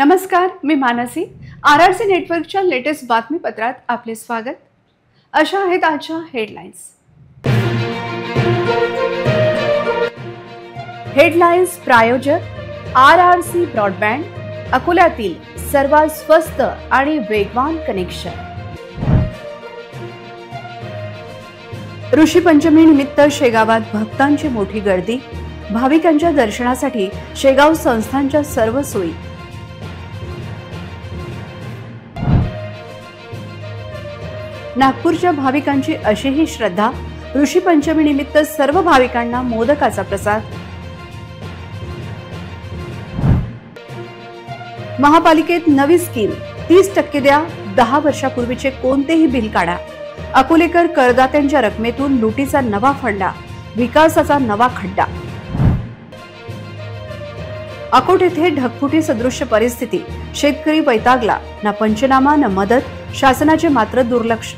नमस्कार, मी मानसी. RRC नेटवर्कच्या latest बातमीपत्रात आपले स्वागत. अशा आहेत आजच्या हेडलाईन्स. हेडलाईन्स प्रायोजक RRC ब्रॉडबँड, अकोल्यातील सर्वात स्वस्त आणि वेगवान कनेक्शन. ऋषी पंचमी निमित्त शेगावात भक्तांची मोठी गर्दी. भाविकांच्या दर्शनासाठी शेगाव संस्थांच्या सर्व सोयी. नागपूरच्या भाविकांची अशीही श्रद्धा. ऋषी पंचमी निमित्त सर्व भाविकांना मोदकाचा प्रसाद. महापालिकेत नवी स्कीम, 30% द्या, 10 वर्षापूर्वीचे कोणतेही बिल काढा. अकोलेकर करदात्यांच्या रकमेतून लुटीचा नवा फंडा, विकासाचा नवा खड्डा. अकोट येथे ढगफुटी सदृश्य परिस्थिती. शेतकरी वैतागला. ना पंचनामा न मदत, शासनाचे मात्र दुर्लक्ष.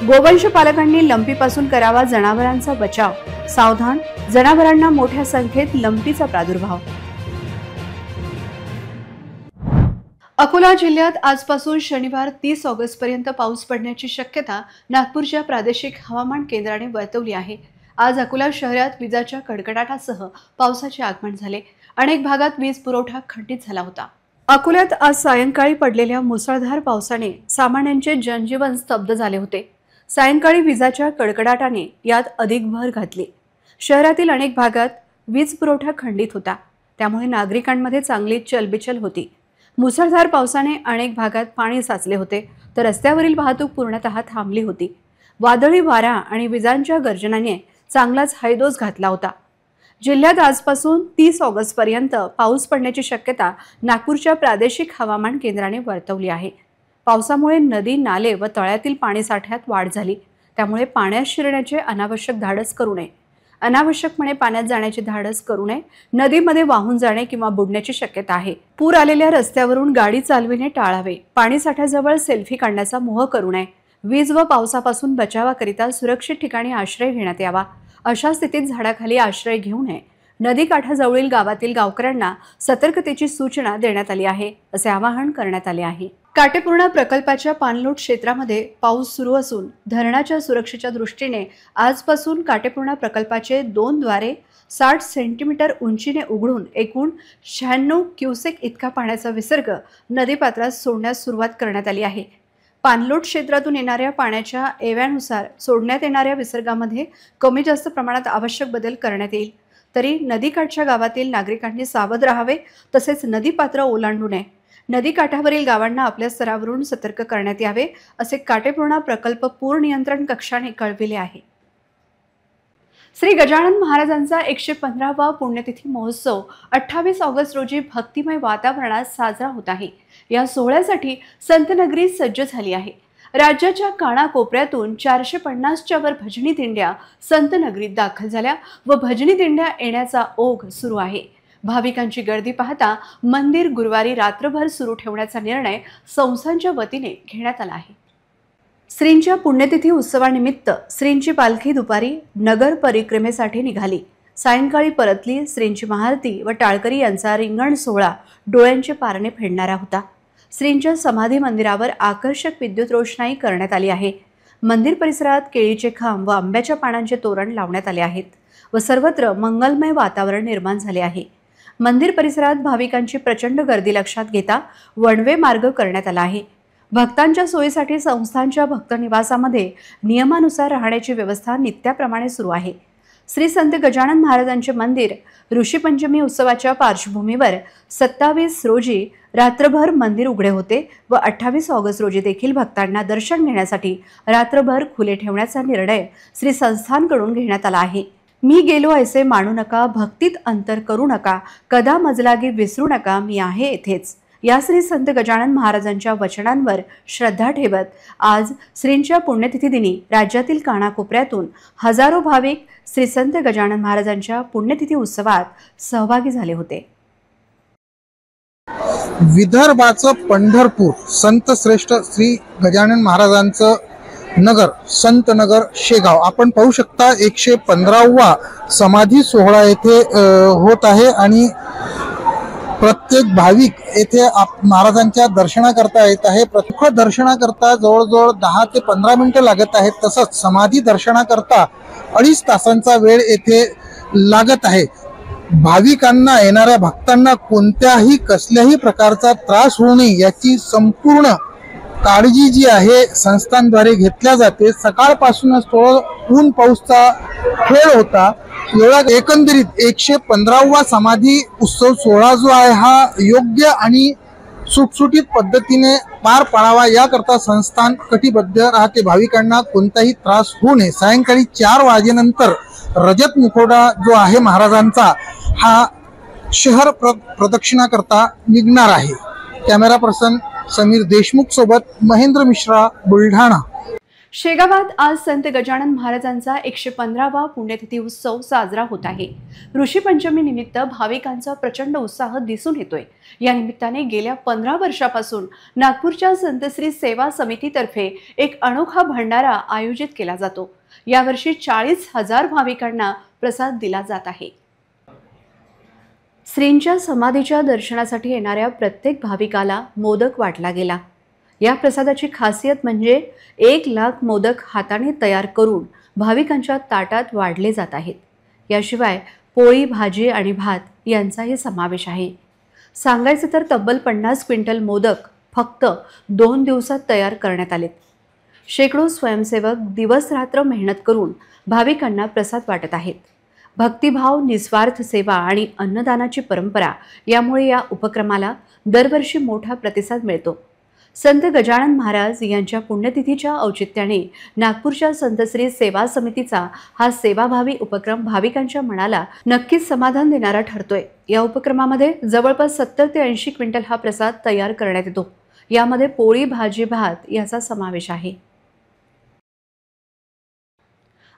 गोवंश पालकांनी लंपीपासून करावा जनावरांचा बचाव. सावधान, जनावरांना मोठ्या संख्येत लंपीचा प्रादुर्भाव. अकोला जिल्ह्यात आजपासून शनिवार 30 ऑगस्ट पर्यंत पाऊस पडण्याची शक्यता नागपूरच्या प्रादेशिक हवामान केंद्राने वर्तवली आहे. आज अकोला शहरात विजांच्या कडकडाटासह पावसाचे आगमन झाले. अनेक भागात वीज पुरवठा खंडित झाला होता. अकोल्यात आज सायंकाळी पडलेल्या मुसळधार पावसाने सामान्यांचे जनजीवन स्तब्ध झाले होते. सायंकाळी विजांच्या कडकडाटाने यात अधिक भर घातली. शहरातील अनेक भागात वीज पुरवठा खंडित होता, त्यामुळे नागरिकांमध्ये चांगली चलबिचल होती. मुसळधार पावसाने अनेक भागात पाणी साचले होते, तर रस्त्यावरील वाहतूक पूर्णतः थांबली होती. वादळी वारा आणि विजांच्या गर्जनाने चांगलाच हैदोस घातला होता. जिल्ह्यात आजपासून 30 ऑगस्ट पर्यंत पाऊस पडण्याची शक्यता नागपूरच्या प्रादेशिक हवामान केंद्राने वर्तवली आहे. पावसामुळे नदी, नाले व तळ्यातील पाणीसाठ्यात वाढ झाली. त्यामुळे पाण्यात शिरण्याचे अनावश्यक धाडस करू नये. अनावश्यकपणे पाण्यात जाण्याचे धाडस करू नये. नदीमध्ये वाहून जाणे किंवा बुडण्याची शक्यता आहे. पूर आलेल्या रस्त्यावरून गाडी चालविणे टाळावे. पाणीसाठ्याजवळ सेल्फी काढण्याचा मोह करू नये. वीज व पावसापासून बचावाकरिता सुरक्षित ठिकाणी आश्रय घेण्यात यावा. अशा स्थितीत झाडाखाली आश्रय घेऊ नये. नदी काठाजवळील गावातील गावकऱ्यांना सतर्कतेची सूचना देण्यात आली आहे, असे आवाहन करण्यात आले आहे. काटेपूर्णा प्रकल्पाच्या पाणलोट क्षेत्रामध्ये पाऊस सुरू असून धरणाच्या सुरक्षेच्या दृष्टीने आजपासून काटेपूर्णा प्रकल्पाचे 2 द्वारे 60 सेंटीमीटर उंचीने उघडून एकूण 96 क्युसेक इतका पाण्याचा विसर्ग नदीपात्रात सोडण्यास सुरुवात करण्यात आली आहे. पाणलोट क्षेत्रातून येणाऱ्या पाण्याच्या एव्यानुसार सोडण्यात येणाऱ्या विसर्गामध्ये कमी जास्त प्रमाणात आवश्यक बदल करण्यात येईल. तरी नदीकाठच्या गावातील नागरिकांनी सावध राहावे, तसेच नदीपात्र ओलांडू नये. नदीकाठावरील गावांना आपल्या स्तरावरून सतर्क करण्यात यावे, असे काटेपूर्णा प्रकल्प पूर नियंत्रण कक्षाने कळविले आहे. श्री गजानन महाराजांचा 115वा पुण्यतिथी महोत्सव 28 ऑगस्ट रोजी भक्तिमय वातावरणात साजरा होत आहे. या सोहळ्यासाठी संतनगरी सज्ज झाली आहे. राज्याच्या कानाकोपऱ्यातून 450च्या वर भजनी दिंड्या संतनगरीत दाखल झाल्या व भजनी दिंड्या येण्याचा ओघ सुरू आहे. भाविकांची गर्दी पाहता मंदिर गुरुवारी रात्रभर सुरू ठेवण्याचा निर्णय संस्थांच्या वतीने घेण्यात आला आहे. श्रींच्या पुण्यतिथी उत्सवानिमित्त श्रींची पालखी दुपारी नगर परिक्रमेसाठी निघाली. सायंकाळी परतली. श्रींची महाआरती व टाळकरी यांचा रिंगण सोहळा डोळ्यांचे पारणे फेडणारा होता. श्रींच्या समाधी मंदिरावर आकर्षक विद्युत रोषणाई करण्यात आली आहे. मंदिर परिसरात केळीचे खांब व आंब्याच्या पानांचे तोरण लावण्यात आले आहेत व सर्वत्र मंगलमय वातावरण निर्माण झाले आहे. मंदिर परिसरात भाविकांची प्रचंड गर्दी लक्षात घेता वन वे मार्ग करण्यात आला आहे. भक्तांच्या सोयीसाठी संस्थांच्या भक्त निवासामध्ये नियमानुसार राहण्याची व्यवस्था नित्याप्रमाणे सुरू आहे. श्री संत गजानन महाराजांचे मंदिर ऋषी पंचमी उत्सवाच्या पार्श्वभूमीवर 27 रोजी रात्रभर मंदिर उघडे होते व 28 ऑगस्ट रोजी देखील भक्तांना दर्शन घेण्यासाठी रात्रभर खुले ठेवण्याचा निर्णय श्री संस्थांकडून घेण्यात आला आहे. मी गेलो ऐसे मानू नका, भक्तीत अंतर करू नका, कदा मजलागी विसरू नका, मी आहे येथेच. या श्री संत गजानन महाराजांच्या वचनांवर श्रद्धा ठेवत आज श्रींच्या पुण्यतिथी दिनी राज्यातील कानाकोपऱ्यातून हजारो भाविक श्री संत गजानन महाराजांच्या पुण्यतिथी उत्सवात सहभागी झाले होते. विदर्भाचं पंढरपूर संत श्रेष्ठ श्री गजानन महाराजांचं नगर संत नगर शेगाव आपण पाहू शकता 115वा समाधी सोहळा येथे होत आहे आणि प्रत्येक भाविक येथे महाराजांच्या दर्शनाकरता येत आहे। प्रत्येक दर्शनाकरता जवळजवळ 10 ते 15 मिनिटे लागत आहेत। तसंच समाधी दर्शनाकरता 2.5 तासांचा वेळ येथे लागत आहे। भाविकांना येणाऱ्या भक्तांना कोणत्याही कसल्याही प्रकारचा त्रास होऊ नये याची संपूर्ण काळजी जी आहे संस्थांद्वारे घेतल्या जाते। सकाळपासूनच थोडं ऊन पाऊसचा खेळ होता। एवढा एकंदरीत 115वा समाधी उत्सव सोहळा जो आहे हा योग्य आणि सुटसुटीत पद्धतीने पार पाडावा याकरता संस्थान कटिबद्ध राहते। भाविकांना कोणताही त्रास होऊ नये। सायंकाळी 4 वाजेनंतर रजत मुखवटा जो आहे महाराजांचा हा शहर प्रदक्षिणा करता निघणार आहे। कॅमेरा पर्सन समीर देशमुख सोबत महेंद्र मिश्रा, बुलढाणा। शेगावात आज संत गजानन महाराजांचा 115वा पुण्यतिथी उत्सव साजरा होत आहे। ऋषी पंचमी निमित्त भाविकांचा प्रचंड उत्साह दिसून येतोय। या निमित्ताने गेल्या 15 वर्षापासून नागपूरच्या संतश्री सेवा समितीतर्फे एक अनोखा भंडारा आयोजित केला जातो। यावर्षी 40,000 भाविकांना प्रसाद दिला जात आहे। श्रींच्या समाधीच्या दर्शनासाठी येणाऱ्या प्रत्येक भाविकाला मोदक वाटला गेला। या प्रसादाची खासियत म्हणजे 1 लाख मोदक हाताने तयार करून भाविकांच्या ताटात वाढले जात आहेत। याशिवाय पोळी, भाजी आणि भात यांचाही समावेश आहे। सांगायचं तर तब्बल 50 क्विंटल मोदक फक्त 2 दिवसात तयार करण्यात आलेत। शेकडो स्वयंसेवक दिवस रात्र मेहनत करून भाविकांना प्रसाद वाटत आहेत। भक्तिभाव, निस्वार्थ सेवा आणि अन्नदानाची परंपरा यामुळे या उपक्रमाला दरवर्षी मोठा प्रतिसाद मिळतो। संत गजानन महाराज यांच्या पुण्यतिथीच्या औचित्याने नागपूरच्या संतश्री सेवा समितीचा हा सेवाभावी उपक्रम भाविकांच्या मनाला नक्कीच समाधान देणारा ठरतोय। या उपक्रमामध्ये जवळपास 70 ते 80 क्विंटल हा प्रसाद तयार करण्यात येतो। यामध्ये पोळी, भाजी, भात याचा समावेश आहे।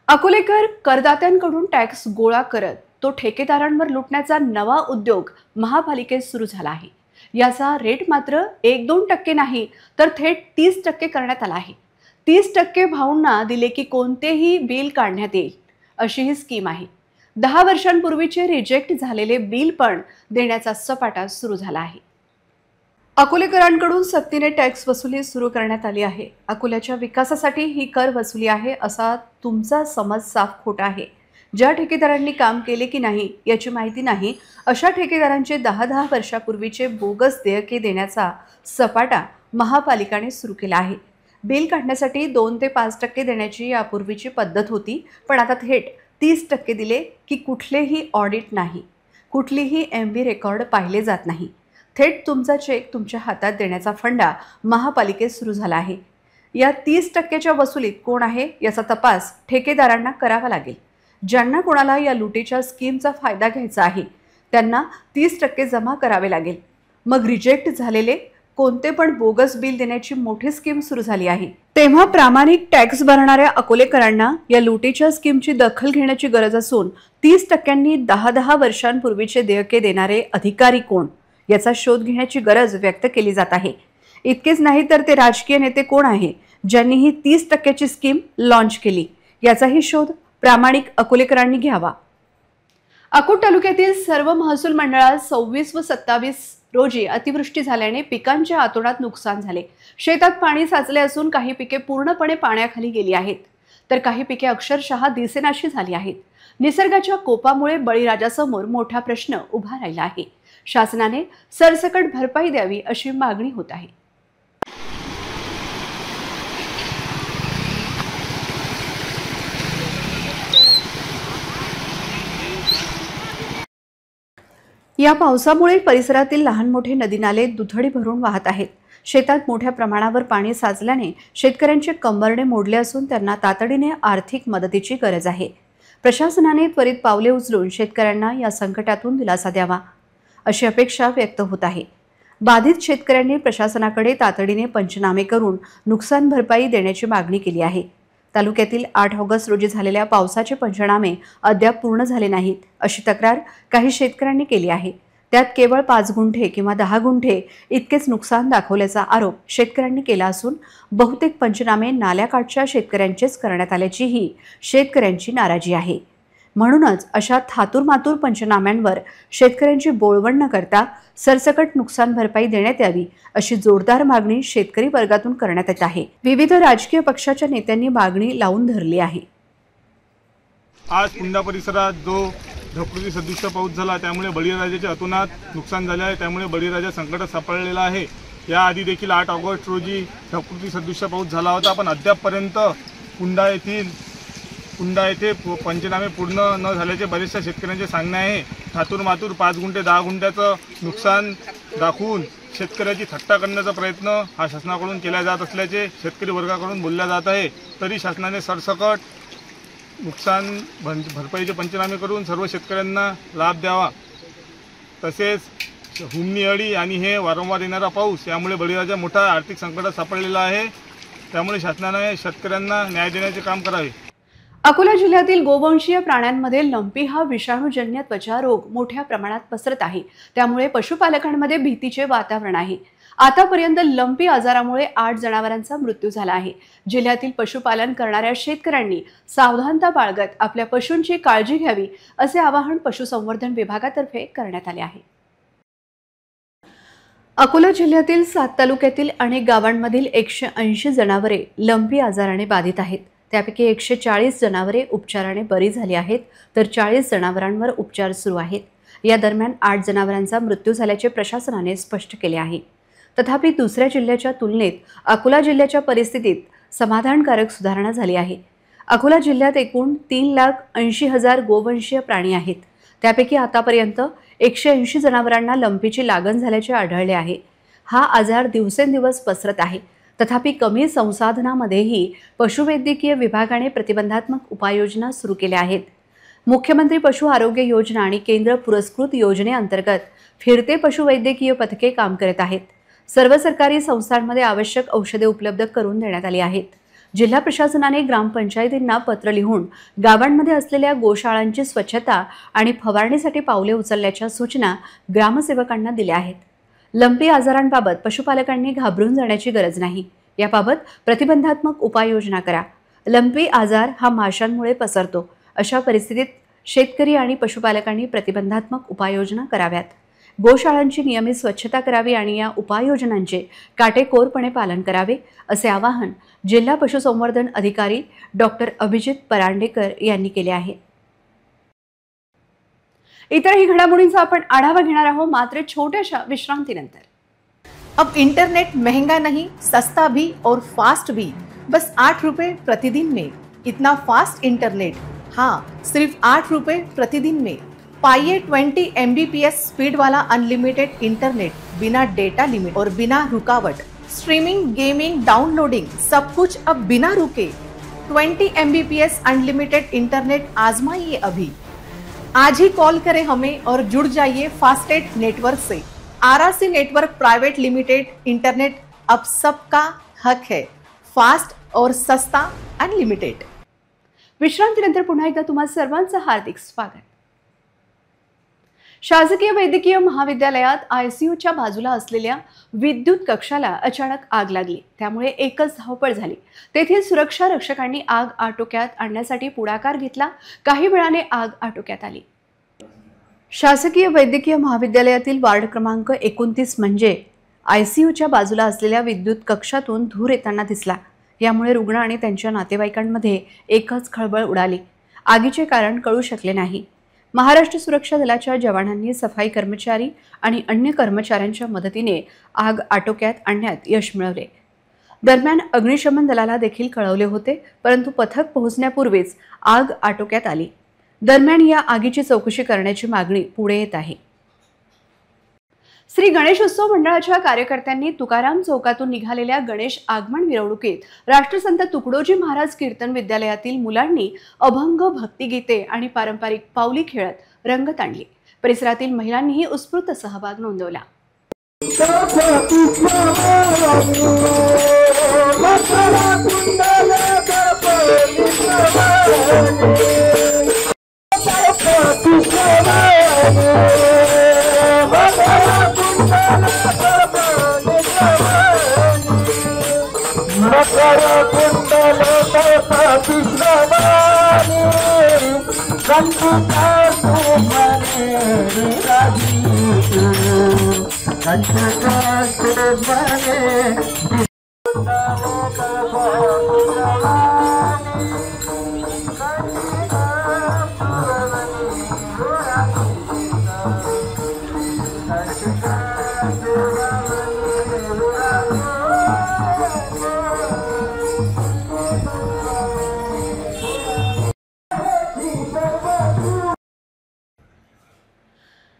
अकोलेकर करदात्यांकडून टॅक्स गोळा करत तो ठेकेदारांवर लुटण्याचा नवा उद्योग महापालिकेत सुरू झाला आहे। याचा रेट मात्र 1-2% नाही तर थेट 30% करण्यात आला आहे। 30% भाऊंना दिले की कोणतेही बिल काढण्यात येईल अशी ही स्कीम आहे। 10 वर्षांपूर्वीचे रिजेक्ट झालेले बिल पण देण्याचा सपाटा सुरू झाला आहे। अकोलेकरांकडून सक्तीने टॅक्स वसुली सुरू करण्यात आली आहे। अकोल्याच्या विकासासाठी ही कर वसुली आहे असा तुमचा समज साफ खोटा आहे। ज्या ठेकेदारांनी काम केले की नाही याची माहिती नाही अशा ठेकेदारांचे 10 वर्षापूर्वीचे बोगस देयके देण्याचा सपाटा महापालिकेने सुरू केला आहे। बिल काढण्यासाठी 2 ते 5% देण्याची यापूर्वीची पद्धत होती, पण आता थेट 30% दिले की कुठलेही ऑडिट नाही, कुठलीही MB रेकॉर्ड पाहिले जात नाही। थेट तुमचा चेक तुमच्या हातात देण्याचा फंडा महापालिकेत सुरू झाला आहे। या 30%च्या वसुलीत कोण आहे याचा तपास ठेकेदारांना करावा लागेल। ज्यांना कोणाला या लुटीच्या स्कीमचा फायदा घ्यायचा आहे त्यांना 30% जमा करावे लागेल। मग रिजेक्ट झालेले कोणते पण बोगस बिल देण्याची मोठी स्कीम सुरू झाली आहे। तेव्हा प्रामाणिक टॅक्स भरणाऱ्या अकोलेकरांना या लुटीच्या स्कीमची दखल घेण्याची गरज असून 30%नी 10 वर्षांपूर्वीचे देयके देणारे अधिकारी कोण याचा शोध घेण्याची गरज व्यक्त केली जात आहे। इतकेच नाही तर ते राजकीय नेते कोण आहे ज्यांनी ही 30%ची स्कीम लॉन्च केली याचाही शोध प्रामाणिक अकोलेकरांनी घ्यावा। अकोट तालुक्यातील सर्व महसूल मंडळात 26 व 27 रोजी अतिवृष्टी झाल्याने पिकांच्या आतोनात नुकसान झाले। शेतात पाणी साचले असून काही पिके पूर्णपणे पाण्याखाली गेली आहेत तर काही पिके अक्षरशः दिसेनाशी झाली आहेत। निसर्गाच्या कोपामुळे बळीराजासमोर मोठा प्रश्न उभा राहिला आहे। शासनाने सरसकट भरपाई द्यावी अशी मागणी होत आहे। या पावसामुळे परिसरातील लहान मोठे नदी नाले दुथडी भरून वाहत आहेत। शेतात मोठ्या प्रमाणावर पाणी साचल्याने शेतकऱ्यांचे कंबरडे मोडले असून त्यांना तातडीने आर्थिक मदतीची गरज आहे। प्रशासनाने त्वरित पावले उचलून शेतकऱ्यांना या संकटातून दिलासा द्यावा अशी अपेक्षा व्यक्त होत आहे। बाधित शेतकऱ्यांनी प्रशासनाकडे तातडीने पंचनामे करून नुकसान भरपाई देण्याची मागणी केली आहे। तालुक्यातील 8 ऑगस्ट रोजी झालेल्या पावसाचे पंचनामे अद्याप पूर्ण झाले नाहीत अशी तक्रार काही शेतकऱ्यांनी केली आहे। त्यात केवळ 5 गुंठे किंवा 10 गुंठे इतकेच नुकसान दाखवल्याचा आरोप शेतकऱ्यांनी केला असून बहुतेक पंचनामे नाल्याकाठच्या शेतकऱ्यांचेच करण्यात आल्याचीही शेतकऱ्यांची नाराजी आहे। म्हणूनच अशा थातूरमातूर पंचनाम्यांवर शेतकऱ्यांची बोळवण न करता सरसकट नुकसान भरपाई देण्यात यावी अशी जोरदार मागणी शेतकरी वर्गातून करण्यात येत आहे। विविध राजकीय पक्षाच्या नेत्यांनी मागणी लावून धरली आहे। आज कुंडा परिसरात जो ढगफुटी सदृश्य पाऊस झाला त्यामुळे बळीराजाचे अतोनात नुकसान झाले आहे। त्यामुळे बळीराजा संकटात सापडलेला आहे। याआधी देखील 8 ऑगस्ट रोजी ढगफुटी सदृश्य पाऊस झाला होता, पण अद्यापपर्यंत कुंडा येथे पंचनामे पूर्ण न झाल्याचे बरेचशा शेतकऱ्यांचे सांगणे आहे। थातूरमातूर 5 गुंठे 10 गुंठ्याचं नुकसान दाखवून शेतकऱ्याची थट्टा करण्याचा प्रयत्न हा शासनाकडून केला जात असल्याचे शेतकरी वर्गाकडून बोलल्या जात आहे। तरी शासनाने सरसकट नुकसान भरपाईचे पंचनामे करून सर्व शेतकऱ्यांना लाभ द्यावा। तसेच हुमणी अळी आणि हे वारंवार येणारा पाऊस यामुळे बळीराजा मोठा आर्थिक संकटात सापडलेला आहे। त्यामुळे शासनाने शेतकऱ्यांना न्याय देण्याचे काम करावे। अकोला जिल्ह्यातील गोवंशीय प्राण्यांमध्ये लंपी हा विषाणूजन्य त्वचा रोग मोठ्या प्रमाणात पसरत आहे। त्यामुळे पशुपालकांमध्ये भीतीचे वातावरण आहे। आतापर्यंत लंपी आजारामुळे 8 जनावरांचा मृत्यू झाला आहे। जिल्ह्यातील पशुपालन करणाऱ्या शेतकऱ्यांनी सावधानता बाळगत आपल्या पशूंची काळजी घ्यावी असे आवाहन पशुसंवर्धन विभागातर्फे करण्यात आले आहे। अकोला जिल्ह्यातील 7 तालुक्यातील अनेक गावांमधील 180 जनावरे लंपी आजाराने बाधित आहेत। त्यापैकी 140 जनावरे उपचाराने बरी झाली आहेत, तर 40 जनावरांवर उपचार सुरू आहेत। या दरम्यान 8 जनावरांचा मृत्यू झाल्याचे प्रशासनाने स्पष्ट केले आहे। तथापि दुसऱ्या जिल्ह्याच्या तुलनेत अकोला जिल्ह्याच्या परिस्थितीत समाधानकारक सुधारणा झाली आहे। अकोला जिल्ह्यात एकूण 3,80,000 गोवंशीय प्राणी आहेत। त्यापैकी आतापर्यंत 180 जनावरांना लंपीची लागण झाल्याचे आढळले आहे। हा आजार दिवसेंदिवस पसरत आहे। तथापि कमी संसाधनामध्येही पशुवैद्यकीय विभागाने प्रतिबंधात्मक उपाययोजना सुरू केल्या आहेत। मुख्यमंत्री पशु आरोग्य योजना आणि केंद्र पुरस्कृत योजनेअंतर्गत फिरते पशुवैद्यकीय पथके काम करत आहेत। सर्व सरकारी संस्थांमध्ये आवश्यक औषधे उपलब्ध करून देण्यात आली आहेत। जिल्हा प्रशासनाने ग्रामपंचायतींना पत्र लिहून गावांमध्ये असलेल्या गोशाळांची स्वच्छता आणि फवारणीसाठी पावले उचलण्याच्या सूचना ग्रामसेवकांना दिल्या आहेत। लंपी आजारांबाबत पशुपालकांनी घाबरून जाण्याची गरज नाही। याबाबत प्रतिबंधात्मक उपाययोजना करा। लंपी आजार हा माशांमुळे पसरतो। अशा परिस्थितीत शेतकरी आणि पशुपालकांनी प्रतिबंधात्मक उपाययोजना कराव्यात। गोशाळांची नियमित स्वच्छता करावी आणि या उपाययोजनांचे काटेकोरपणे पालन करावे असे आवाहन जिल्हा पशुसंवर्धन अधिकारी डॉक्टर अभिजित परांडेकर यांनी केले आहे। इतरही घडामोडींचा आपण आढावा घेणार आहोत मात्र छोट्याशा विश्रांतीनंतर। अब इंटरनेट महंगा नहीं, सस्ता भी और फास्ट भी, बस 8 रुपए प्रतिदिन में। इतना फास्ट इंटरनेट, हाँ सिर्फ 8 रुपए प्रतिदिन में। पाइए 20 Mbps स्पीड वाला अनलिमिटेड इंटरनेट, बिना डेटा लिमिट और बिना रुकावट। स्ट्रीमिंग, गेमिंग, डाउनलोडिंग सब कुछ अब बिना रुके। 20 Mbps अनलिमिटेड इंटरनेट आजमाइए अभी। आज ही कॉल करें हमें और जुड़ जाइए फास्टेट नेटवर्क से। RRC network private limited internet अब सबका हक है, फास्ट और सस्ता अनलिमिटेड। विश्रांतीनंतर पुन्हा एकदा तुम्हा सर्वांचं हार्दिक स्वागत। शासकीय वैद्यकीय महाविद्यालयात ICUच्या बाजूला असलेल्या विद्युत कक्षाला अचानक आग लागली। त्यामुळे एकच धावपळ झाली। तेथील सुरक्षा रक्षकांनी आग आटोक्यात आणण्यासाठी पुढाकार घेतला। काही वेळाने आग आटोक्यात आली। शासकीय वैद्यकीय महाविद्यालयातील वार्ड क्रमांक 29 म्हणजे ICUच्या बाजूला असलेल्या विद्युत कक्षातून धूर येताना दिसला। यामुळे रुग्ण आणि त्यांच्या नातेवाईकांमध्ये एकच खळबळ उडाली। आगीचे कारण कळू शकले नाही। महाराष्ट्र सुरक्षा दलाच्या जवानांनी सफाई कर्मचारी आणि अन्य कर्मचाऱ्यांच्या मदतीने आग आटोक्यात आणण्यात यश मिळवले। दरम्यान अग्निशमन दलाला देखील कळवले होते, परंतु पथक पोहोचण्यापूर्वीच आग आटोक्यात आली। दरम्यान या आगीची चौकशी करण्याची मागणी पुढे येत आहे। श्री गणेशोत्सव मंडळाच्या कार्यकर्त्यांनी तुकाराम चौकातून निघालेल्या गणेश आगमन मिरवणुकीत राष्ट्रसंत तुकडोजी महाराज कीर्तन विद्यालयातील मुलांनी अभंग, भक्तिगीते आणि पारंपरिक पावली खेळत रंगत आणली। परिसरातील महिलांनीही उत्स्फूर्त सहभाग नोंदवला।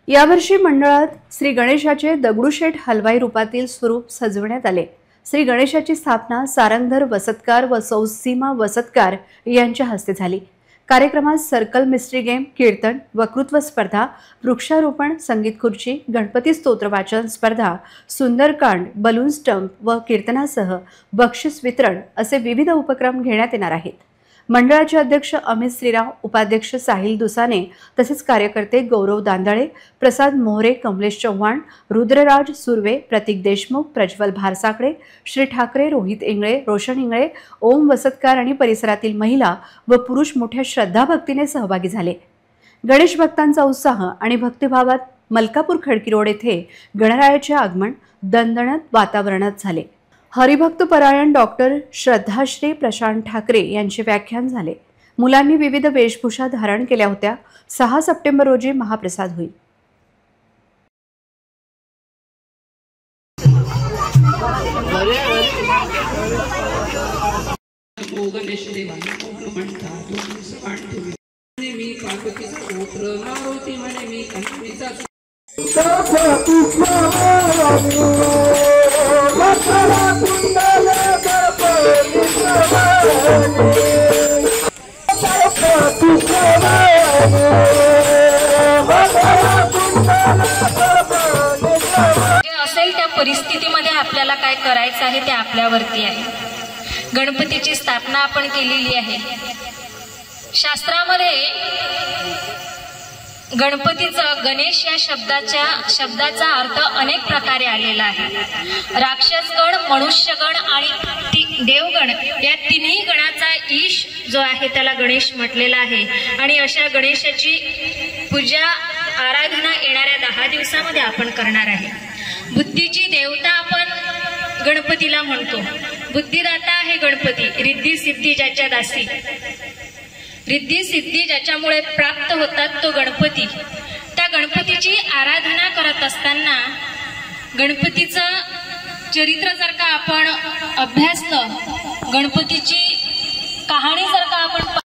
यावर्षी मंडळात श्री गणेशाचे दगडूशेठ हलवाई रूपातील स्वरूप सजवण्यात आले। श्री गणेशाची स्थापना सारंगधर वसतकार व सौ सीमा वसतकार यांच्या हस्ते झाली। कार्यक्रमात सर्कल मिस्ट्री गेम, कीर्तन, वक्तृत्व स्पर्धा, वृक्षारोपण, संगीत खुर्ची, गणपती स्तोत्र वाचन स्पर्धा, सुंदरकांड, बलून स्टंप व कीर्तनासह बक्षीस वितरण असे विविध उपक्रम घेण्यात येणार आहेत। मंडळाचे अध्यक्ष अमित श्रीराव, उपाध्यक्ष साहिल दुसाने तसेच कार्यकर्ते गौरव दांदाळे, प्रसाद मोहरे, कमलेश चव्हाण, रुद्रराज सुर्वे, प्रतीक देशमुख, प्रज्वल भारसाकडे, श्री ठाकरे, रोहित इंगळे, रोशन इंगळे, ओम वसतकार आणि परिसरातील महिला व पुरुष मोठ्या श्रद्धाभक्तीने सहभागी झाले। गणेश भक्तांचा उत्साह आणि भक्तिभावात मलकापूर खडकी रोड येथे गणरायाचे आगमन दणदणत वातावरणात झाले। हरिभक्त परायण डॉक्टर श्रद्धाश्री प्रशांत ठाकरे यांचे व्याख्यान झाले। मुलांनी विविध वेशभूषा धारण केल्या होत्या। 6 सप्टेंबर रोजी महाप्रसाद होईल। असेल त्या परिस्थितीमध्ये आपल्याला काय करायचं आहे ते आपल्यावरती आहे। गणपतीची स्थापना आपण केलेली आहे। शास्त्रामध्ये गणपतीचा गणेश या शब्दाचा अर्थ अनेक प्रकारे आलेला आहे। राक्षसगण, मनुष्यगण आणि देवगण या तिन्ही गणाचा ईश जो आहे त्याला गणेश म्हटलेला आहे। आणि अशा गणेशाची पूजा आराधना येणाऱ्या 10 दिवसामध्ये आपण करणार आहे। बुद्धीची देवता आपण गणपतीला म्हणतो। बुद्धिदाता आहे गणपती। रिद्धी सिद्धी ज्याच्या दासी, रिद्धी सिद्धी ज्याच्यामुळे प्राप्त होतात तो गणपती। त्या गणपतीची आराधना करत असताना गणपतीचं चरित्र जर का आपण अभ्यासलं, गणपतीची कहाणी जर का आपण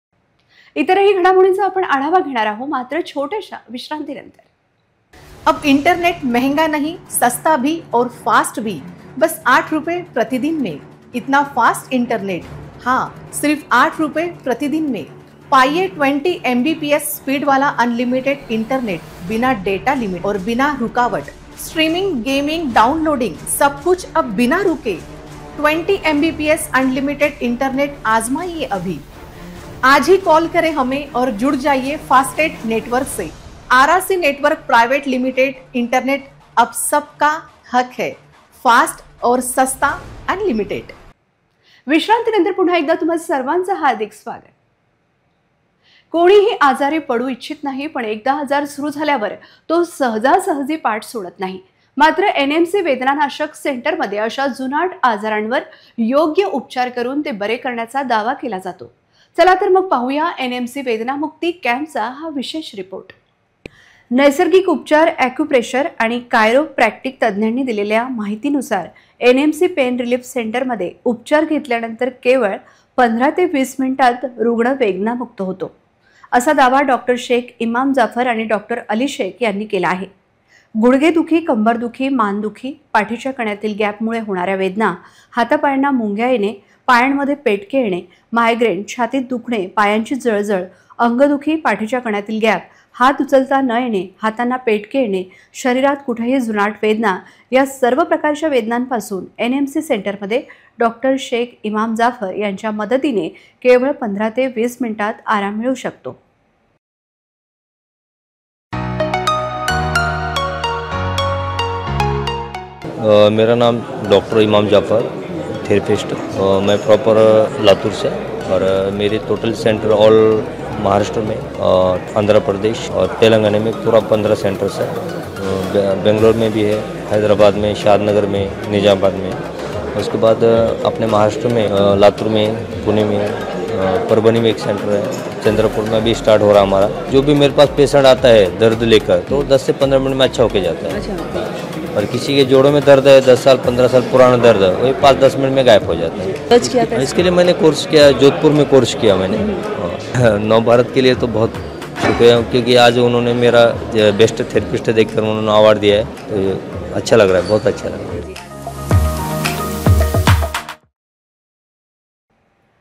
इतरही घडामोडींचा आपण आढावा घेणार आहोत, मात्र छोट्याशा विश्रांतीनंतर। अब इंटरनेट महंगा नहीं, सस्ता भी और फास्ट भी, बस 8 रुपए प्रतिदिन में। इतना फास्ट इंटरनेट, हाँ, सिर्फ 8 रुपए प्रतिदिन में। पाइए 20 MBPS स्पीड वाला अनलिमिटेड इंटरनेट, बिना डेटा लिमिट और बिना रुकावट। स्ट्रीमिंग, गेमिंग, डाउनलोडिंग सब कुछ अब बिना रुके। 20 MBPS अनलिमिटेड इंटरनेट आजमाइए अभी। आज ही कॉल करें हमें और जुड़ जाइए फास्टेट नेटवर्क से। RRC network private limited internet अब सबका हक है, फास्ट और सस्ता अनलिमिटेड। विश्रांतीनंतर पुन्हा एकदा तुम्हा सर्वांचं हार्दिक स्वागत। कोणीही आजारी पडू इच्छित नाही, पण एकदा आजार सुरू झाल्यावर तो सहजासहजी पाठ सोडत नाही। मात्र NMC वेदनानाशक सेंटरमध्ये अशा जुनाट आजारांवर योग्य उपचार करून ते बरे करण्याचा दावा केला जातो। चला तर मग पाहूया NMC वेदनामुक्ती कॅम्पचा हा विशेष रिपोर्ट। नैसर्गिक उपचार, ॲक्युप्रेशर आणि कायरोप्रॅक्टिक तज्ज्ञांनी दिलेल्या माहितीनुसार NMC पेन रिलीफ सेंटरमध्ये उपचार घेतल्यानंतर केवळ 15 ते 20 मिनिटात रुग्ण वेदनामुक्त होतो, असा दावा डॉक्टर शेख इमाम जाफर आणि डॉक्टर अली शेख यांनी केला आहे। गुडघेदुखी, कंबरदुखी, मानदुखी, पाठीच्या कण्यातील गॅपमुळे होणाऱ्या वेदना, हातापायांना मुंग्या येणे, पायांमध्ये पेटके येणे, मायग्रेन, छातीत दुखणे, पायांची जळजळ, अंगदुखी, पाठीच्या कण्यातील गॅप, हात उचलता न येणे, हातांना पेटके येणे, शरीरात कुठेही जुनाट वेदना, या सर्व प्रकारच्या वेदनांपासून NMC सेंटरमध्ये डॉक्टर शेख इमाम जाफर यांच्या मदतीने केवळ 15 ते 20 मिनिटात आराम मिळू शकतो। मेरा नाम डॉक्टर इमाम जाफर, थेरेपिस्ट। मैं प्रॉपर लातूर से, और मेरे टोटल सेंटर ऑल महाराष्ट्र में, आंध्र प्रदेश और तेलंगाना में पूरा 15 सेंटर्स है। बेंगलोर में भी है, हैदराबाद में, शादनगर में, निजामाबाद में। उसके बाद अपने महाराष्ट्र में लातूर में, पुणे में, परभणी में एक सेंटर है, चंद्रपुर में भी स्टार्ट हो रहा हमारा। जो भी मेरे पास पेशेंट आता है दर्द लेकर, तो 10 से 15 मिनट में अच्छा होके जाता है। और किसी के जोड़ों में दर्द है, 10 साल 15 साल पुराना दर्द है, वही 5-10 मिनट में गायब हो जाता है। इसके लिए मैंने कोर्स किया, जोधपुर में कोर्स किया मैंने। नव भारत के लिए तो बहुत शुक्रिया, क्योंकि आज उन्होंने मेरा बेस्ट थेरेपिस्ट देखकर उन्होंने अवार्ड दिया है, तो अच्छा लग रहा है, बहुत अच्छा लग रहा है।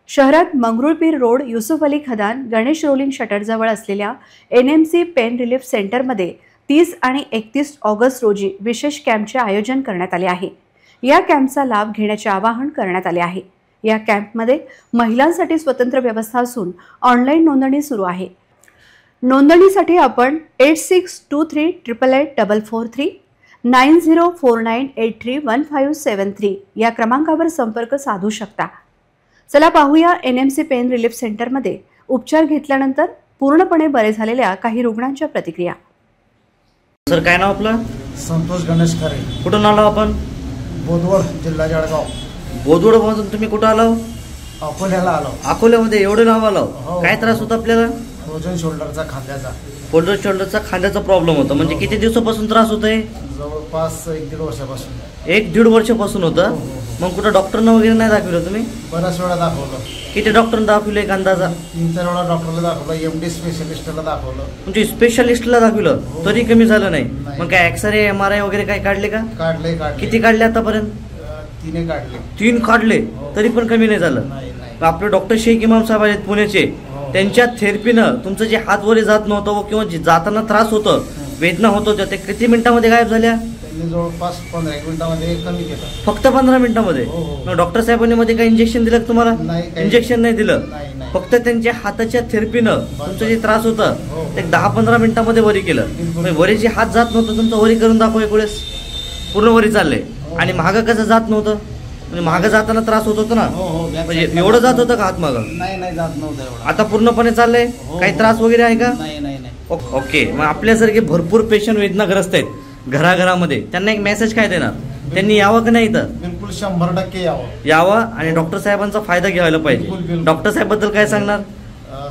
शहरात मंगरुळपीर रोड, युसुफ अली खदान, गणेश रोलिंग शटरजवळ असलेल्या NMC पेन रिलीफ सेंटरमध्ये 30 आणि 31 ऑगस्ट रोजी विशेष कॅम्पचे आयोजन करण्यात आले आहे। या कॅम्पचा लाभ घेण्याचे आवाहन करण्यात आले आहे। या कॅम्पमध्ये महिलांसाठी स्वतंत्र व्यवस्था असून ऑनलाईन नोंदणी सुरू आहे। नोंदणीसाठी आपण 8623884443 9049831573 या क्रमांकावर संपर्क साधू शकता। चला पाहूया NMC पेन रिलीफ सेंटरमध्ये उपचार घेतल्यानंतर पूर्णपणे बरे झालेल्या काही रुग्णांच्या प्रतिक्रिया। सर, काय नाव आपलं? संतोष गणेश खरे। कुठून आलो आपण? बोदवड, जिल्हा जळगाव। बोदवड मधून तुम्ही कुठं आलो? अकोल्याला आलो। अकोल्यामध्ये एवढे नाव आलो? काय त्रास होता आपल्याला? फ्रोजन शोल्डरचा, खांद्याचा। फ्रोजन शोल्डरचा खांद्याचा प्रॉब्लेम होता, म्हणजे किती दिवसापासून त्रास होतोय? जवळपास 1-1.5 वर्षापासून। 1-1.5 वर्षापासून होतं? मग कुठं डॉक्टरना वगैरे नाही दाखवलं तुम्ही? बऱ्याच वेळा दाखवलं। किती डॉक्टरना दाखवलं एक अंदाजा? 3-4 वेळा डॉक्टरला दाखवलं, MD स्पेशलिस्टला दाखवलं। म्हणजे स्पेशलिस्टला दाखवलं तरी कमी झालं नाही? मग काय एक्सरे MRI वगैरे काय काढले का? काढले। किती काढले आतापर्यंत? 3 काढले। 3 काढले तरी पण कमी नाही झालं? आपले डॉक्टर शेख इमाम साहेब आहेत पुण्याचे, त्यांच्या थेरपीनं तुमचं जे हात वरे जात नव्हतं किंवा जाताना त्रास होतं, वेदना होत होत्या, ते किती मिनिटांमध्ये गायब झाल्या? त्यांनी जवळपास 15 मिनिटांमध्ये कमी केलं। फक्त 15 मिनिटांमध्ये? मग डॉक्टर साहेबांनी मध्ये काही इंजेक्शन दिलं का तुम्हाला? इंजेक्शन नाही दिलं, फक्त त्यांच्या हाताच्या थेरपीनं तुमचा जे त्रास होता ते 10-15 मिनिटांमध्ये वरी केलं। वरी जे हात जात नव्हतं तुमचं, वरी करून दाखव एक वेळेस। पूर्ण वरी चालले आणि महाग कसं जात नव्हतं? म्हणजे महाग जाताना त्रास होत होता ना? म्हणजे एवढं जात होतं का हात मागं? नाही जात नव्हतं एवढं। आता पूर्णपणे चाललंय? काही त्रास वगैरे आहे का? नाही। ओके, मग आपल्यासारखे भरपूर पेशंट वेदनाग्रस्त आहेत घराघरामध्ये, त्यांना एक मेसेज काय देणार? त्यांनी यावं का नाही? इथं बिलकुल 100% यावं आणि डॉक्टर साहेबांचा फायदा घ्यायला पाहिजे। डॉक्टर साहेब बद्दल काय सांगणार?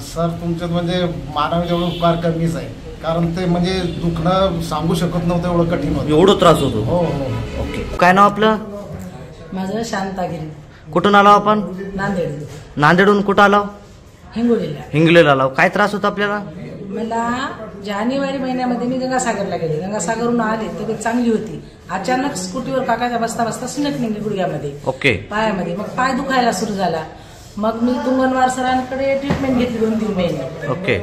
सर, तुमच्यात म्हणजे मानवी जेवढं उपकार कमीच आहे, कारण ते म्हणजे दुखणं सांगू शकत नव्हतं, एवढं कठीण होतं, एवढं त्रास होतो। हो। ओके, काय नाव आपलं? माझं शांतागिरी। कुठून आलो आपण? नांदेड। नांदेडहून कुठं आलो? हिंगोलीला आलो। काय त्रास होता आपल्याला? मला जानेवारी महिन्यामध्ये मी गंगासागरला गेले, गंगासागरहून आले, तब्येत चांगली होती। अचानक स्कूटीवर काकाच्या बसता सिनक निघली गुडघ्यामध्ये, ओके, पायामध्ये। मग पाय दुखायला सुरू झाला, मग मी तुंगनवार सरांकडे ट्रीटमेंट घेतली 2-3 महिने। ओके,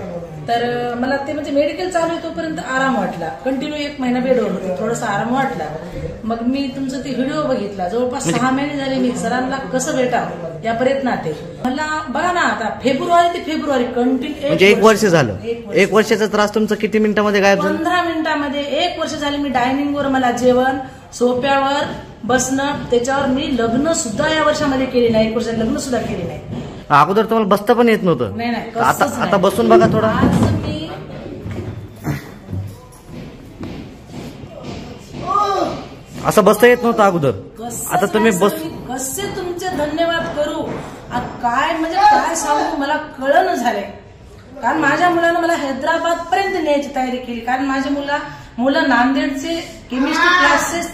तर मला ते म्हणजे मेडिकल चालू आहे तोपर्यंत आराम वाटला, कंटिन्यू 1 महिना बेडवर होते, थोडासा आराम वाटला। मग मी तुमचं ते व्हिडिओ बघितला, जवळपास 6 महिने झाले मी सरांना कसं भेटावं या प्रयत्नात आहे। मला बघा ना, आता फेब्रुवारी ते फेब्रुवारी कंटिन्यू म्हणजे 1 वर्ष झालं। 1 वर्षाचा त्रास तुमचा किती मिनिटांमध्ये गायब झाला? 15 मिनिटांमध्ये। 1 वर्ष झाले मी डायनिंगवर, मला जेवण, सोफ्यावर बसणं, त्याच्यावर मी लग्न सुद्धा या वर्षामध्ये केले नाही, 1 वर्षात लग्न सुद्धा केले नाही। अगोदर तुम्हाला बसता पण येत नव्हतं? नाही, आता बसून बघा थोडा। असं बसता येत नव्हतं अगोदर, आता तुम्ही कसे तुमचे धन्यवाद करू, काय म्हणजे काय सांगू मला कळलं झालंय। कारण माझ्या मुलानं मला हैदराबाद पर्यंत न्यायची तयारी केली, कारण माझे मुलं नांदेडचे केमिस्ट्री क्लासेस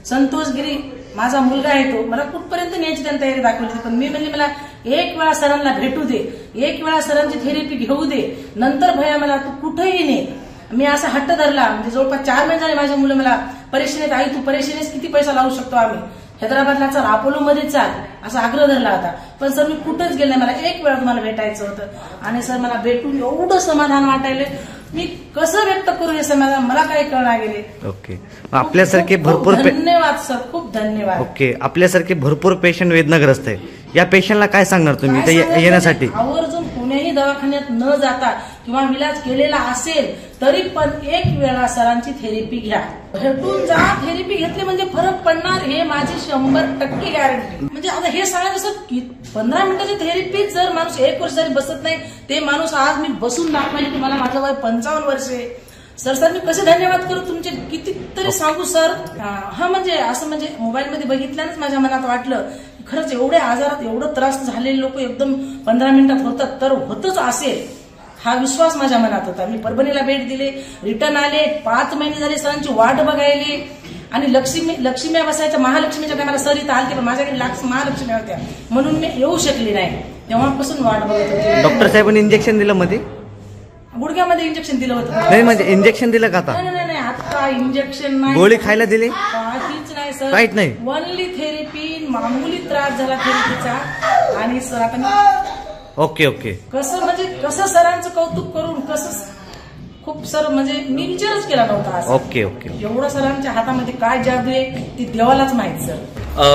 संतोषगिरी माझा मुलगा आहे, तो मला कुठपर्यंत न्यायची त्यांनी तयारी दाखवली होती। पण मी म्हणजे मला 1 वेळा सरांना भेटू दे, 1 वेळा सरांची थेरपी घेऊ दे, नंतर भया मला तू कुठेही ने। मी असा हट्ट धरला, म्हणजे जवळपास 4 महिने झाले माझ्या मुलं मला परेशानीत, आई तू परेशानीस किती पैसा लावू शकतो आम्ही, हैदराबादला चाल, अपोलो मध्ये चाल, असा आग्रह धरला होता। पण सर मी कुठंच गेले नाही, मला 1 वेळा तुम्हाला भेटायचं होतं आणि सर मला भेटून एवढं समाधान वाटायले, मी कसं व्यक्त करू हे समाधान मला काही कळणार गेले। ओके, आपल्यासारखे भरपूर धन्यवाद सर, खूप धन्यवाद। ओके, आपल्यासारखे भरपूर पेशंट वेदनाग्रस्त आहे, या पेशंटला काय सांगणार तुम्ही येण्यासाठी? आवर्जून पुणेही कोणत्याही दवाखान्यात न जाता किंवा इलाज केलेला असेल तरी पण एक वेळा सरांची थेरपी घ्या, भेटून जा. थेरपी घेतली म्हणजे फरक पडणार, हे माझी 100% गॅरंटी. म्हणजे आता हे सांगायचं 15 मिनिटाची थेरपी जर माणूस 1 वर्ष जरी बसत नाही, ते माणूस आज मी बसून दाखवायला तुम्हाला माझं वय 55 वर्ष आहे. सर मी कसे धन्यवाद करू तुमचे, कितीतरी सांगू सर. हा म्हणजे असं म्हणजे मोबाईलमध्ये बघितल्यानंच माझ्या मनात वाटलं खरंच एवढ्या आजारात एवढं त्रास झालेले लोक एकदम 15 मिनिटात होतात, तर होतच असेल हा विश्वास माझ्या मनात होता. मी परभणीला भेट दिले, रिटर्न आले, 5 महिने झाले सरांची वाट बघायली. आणि लक्ष्मी बसायच्या महालक्ष्मीच्या टायमाला सर इथं आलते, पण माझ्याकडे महालक्ष्मी होत्या म्हणून मी येऊ शकली नाही. तेव्हापासून वाट बघत होते. डॉक्टर साहेबांनी इंजेक्शन दिलं मध्ये, गुडघ्यामध्ये इंजेक्शन दिलं होतं. नाही म्हणजे इंजेक्शन दिलं का आता? नाही आता इंजेक्शन नाही, गोळी खायला दिली, काहीच नाही सर, काहीच नाही. Only therapy. मामूली त्रास झाला थेरपीचा. आणि सर आता ओके कसं सरांचं कौतुक करून कसं खूप सर म्हणजे मी विचारच केला नव्हता. ओके एवढं सरांच्या हातामध्ये काय जादू आहे ती देवालाच माहित सर.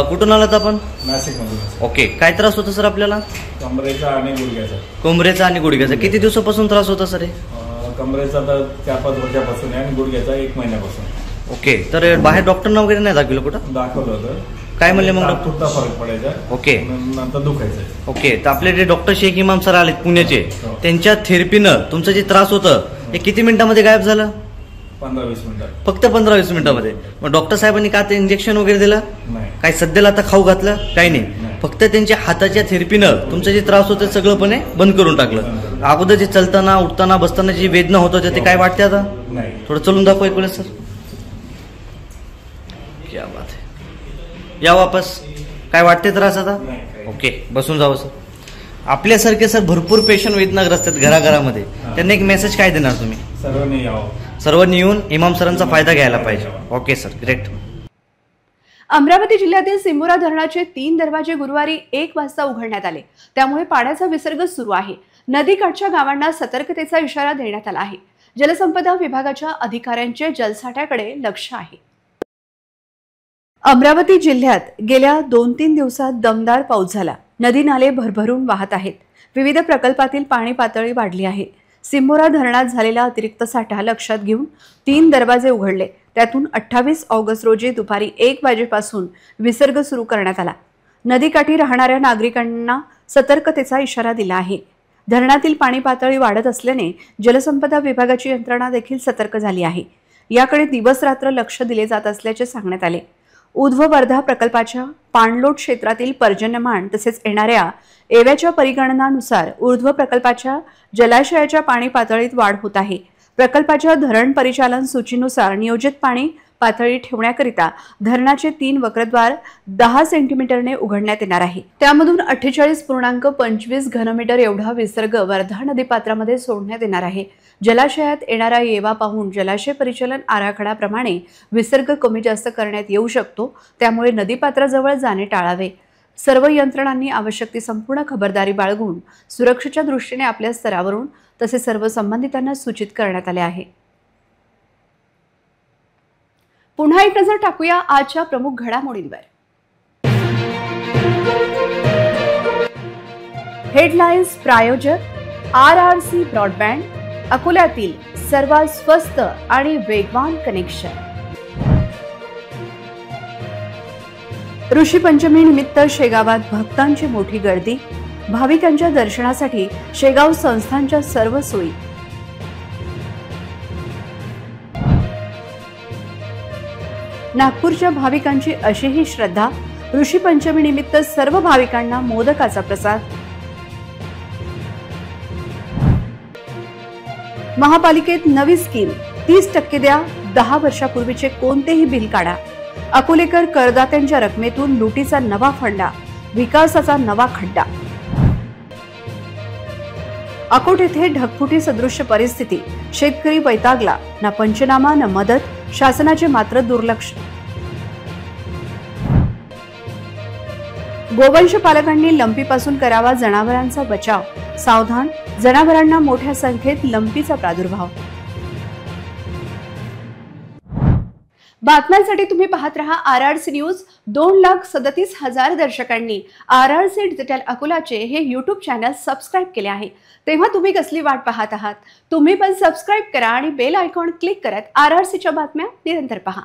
कुठून आलात आपण? नाशिक मधून. ओके, काय त्रास होता सर आपल्याला? कमरेचा आणि गुडघ्याचा. कमरेचा आणि गुडघ्याचा. किती दिवसापासून त्रास होता सर? कमरेचा तर 4-5 वर्षापासून आहे आणि गुडघ्याचा 1 महिन्यापासून. ओके, तर बाहेर डॉक्टरना वगैरे नाही दाखवलं? कुठं दाखवलं होतं. काय म्हणले मग? तात्पुरता फरक पडायचा. ओके, नंतर दुखायचं. ओके, तर आपले जे डॉक्टर शेख इमाम सर आलेत पुण्याचे, त्यांच्या थेरपीनं तुमचं जे त्रास होतं हे किती मिनिटांमध्ये गायब झालं? 15-20 मिनिटात. फक्त 15-20 मिनिटांमध्ये. मग डॉक्टर साहेबांनी का ते इंजेक्शन वगैरे दिलं? नाही. काय सध्याला आता खाऊ घातलं? काही नाही. फक्त त्यांच्या हाताच्या थेरपीनं तुमचं जे त्रास होतं सगळंपणे बंद करून टाकलं. अगोदर जे चलताना उठताना बसताना जी वेदना होत होत्या ते काय वाटते आता? नाही. थोडं चलून दाखवा एक वेळेस सर. क्या बात आहे. या वापस. काय वाटते त्रास आता? ओके, बसून जावं सर. आपल्यासारखे सर भरपूर पेशंट वेदनाग्रस्त आहेत घराघरामध्ये, त्यांना एक मेसेज काय देणार तुम्ही? सर्वांनी येऊन इमाम सरांचा फायदा घ्यायला पाहिजे. Okay sir, great. अमरावती जिल्ह्यातील सिमोरा धरणाचे 3 दरवाजे गुरुवारी 1 वाजता उघडण्यात आले, त्यामुळे पाण्याचा विसर्ग सुरू आहे. नदीकाठच्या गावांना सतर्कतेचा इशारा देण्यात आला आहे. जलसंपदा विभागाच्या अधिकाऱ्यांचे जलसाठ्याकडे लक्ष आहे. अमरावती जिल्ह्यात गेल्या 2-3 दिवसात दमदार पाऊस झाला. नदी नाले भरभरून वाहत आहेत. विविध प्रकल्पातील पाणी पातळी वाढली आहे. सिमोरा धरणात झालेला अतिरिक्त साठा लक्षात घेऊन 3 दरवाजे उघडले. त्यातून 28 ऑगस्ट रोजी दुपारी 1 वाजेपासून विसर्ग सुरू करण्यात आला. नदीकाठी राहणाऱ्या नागरिकांना सतर्कतेचा इशारा दिला आहे. धरणातील पाणी पातळी वाढत असल्याने जलसंपदा विभागाची यंत्रणा देखील सतर्क झाली आहे. याकडे दिवस रात्र लक्ष दिले जात असल्याचे सांगण्यात आले. उध्व वर्धा प्रकल्पाच्या पाणलोट क्षेत्रातील पर्जन्यमान तसेच येणाऱ्या एव्याच्या परिगणनानुसार ऊर्ध्व प्रकल्पाच्या जलाशयाच्या पाणी पातळीत वाढ होत आहे. प्रकल्पाच्या धरण परिचालन सूचीनुसार नियोजित पाणी पातळी ठेवण्याकरिता धरणाचे 3 वक्रद्वार 10 सेंटीमीटरने उघडण्यात येणार आहे. त्यामधून 48.25 घनमीटर एवढा विसर्ग वर्धा नदीपात्रामध्ये सोडण्यात येणार आहे. जलाशयात येणारा येवा पाहून जलाशय परिचालन आराखड्याप्रमाणे विसर्ग कमी जास्त करण्यात येऊ शकतो. त्यामुळे नदीपात्राजवळ जाणे टाळावे. सर्व यंत्रणांनी आवश्यक ती संपूर्ण खबरदारी बाळगून सुरक्षेच्या दृष्टीने आपल्या स्तरावरून तसेच सर्व संबंधितांना सूचित करण्यात आले आहे. पुन्हा एक नजर टाकूया आजच्या प्रमुख घडामोडींवर. हेडलाईन्स प्रायोजक RRC ब्रॉडबँड, अकोल्यातील सर्वात स्वस्त आणि वेगवान कनेक्शन. ऋषी पंचमी निमित्त शेगावात भक्तांची मोठी गर्दी. भाविकांच्या दर्शनासाठी शेगाव संस्थांच्या सर्व सोयी. नागपूरच्या भाविकांची अशीही श्रद्धा. ऋषी पंचमी निमित्त सर्व भाविकांना मोदकाचा प्रसाद. महापालिकेत नवी स्कीम, 30% द्या, 10 वर्षापूर्वीचे कोणतेही बिल काढा. अकोलेकर करदात्यांच्या रकमेतून लुटीचा नवा फंडा, विकासाचा नवा खड्डा. अकोट येथे ढगफुटी सदृश्य परिस्थिती. शेतकरी वैतागला. ना पंचनामा ना मदत, शासनाचे मात्र दुर्लक्ष. गोवंश पालकांनी लंपीपासून करावा जनावरांचा बचाव. सावधान, जनावरांना मोठ्या संख्येत लंपीचा प्रादुर्भाव. बातम्यांसाठी तुम्ही पाहत रहा RRC न्यूज. 2,37,000 दर्शकांनी RRC डिजिटल अकोलाचे हे यूट्यूब चॅनल सबस्क्राईब केले आहे. तेव्हा तुम्ही कसली वाट पाहत आहात? तुम्ही पण सबस्क्राईब करा आणि बेल आयकॉन क्लिक करत RRCच्या बातम्या निरंतर पहा.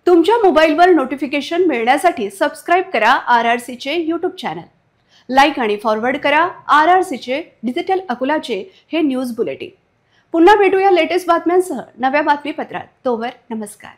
तुमच्या मोबाईलवर नोटिफिकेशन मिळण्यासाठी सबस्क्राईब करा RRCचे यूट्यूब चॅनल. लाईक आणि फॉरवर्ड करा RRCचे डिजिटल अकोलाचे हे न्यूज बुलेटिन. पुन्हा भेटूया लेटेस्ट बातम्यांसह नव्या बातमीपत्रात. तोवर नमस्कार.